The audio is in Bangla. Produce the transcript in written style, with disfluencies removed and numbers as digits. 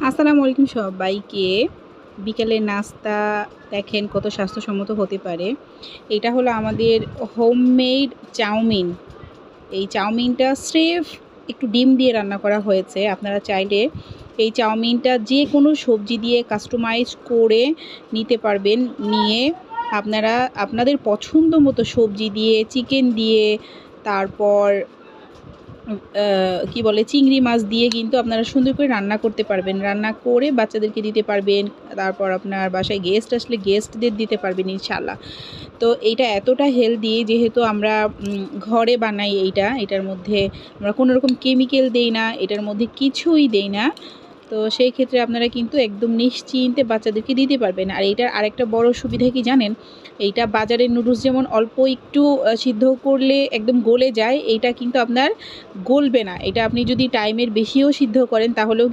আসসালামু আলাইকুম সবাইকে। বিকেলের নাস্তা দেখেন কত স্বাস্থ্যসম্মত হতে পারে। এটা হলো আমাদের হোমমেড চাউমিন। এই চাউমিনটা স্রেফ একটু ডিম দিয়ে রান্না করা হয়েছে। আপনারা চাইলে এই চাউমিনটা যে কোনো সবজি দিয়ে কাস্টমাইজ করে নিতে পারবেন। নিয়ে আপনারা আপনাদের পছন্দ মতো সবজি দিয়ে, চিকেন দিয়ে, তারপর কি বলে চিংড়ি মাছ দিয়ে কিন্তু আপনারা সুন্দর করে রান্না করতে পারবেন। রান্না করে বাচ্চাদেরকে দিতে পারবেন। তারপর আপনার বাসায় গেস্ট আসলে গেস্টদের দিতে পারবেন ইনশাআল্লাহ। তো এইটা এতটা হেলদি যেহেতু আমরা ঘরে বানাই এটার মধ্যে আমরা কোনো রকম কেমিক্যাল দেই না, এটার মধ্যে কিছুই দেই না। তো সেই ক্ষেত্রে আপনারা কিন্তু একদম নিশ্চিন্তে বাচ্চাদেরকে দিতে পারবেন। আর এইটার আরেকটা বড় সুবিধা কি জানেন? এইটা বাজারের নুডলস যেমন অল্প একটু সিদ্ধ করলে একদম গলে যায়, এইটা কিন্তু আপনার গলবে না। এটা আপনি যদি টাইমের বেশিও সিদ্ধ করেন তাহলেও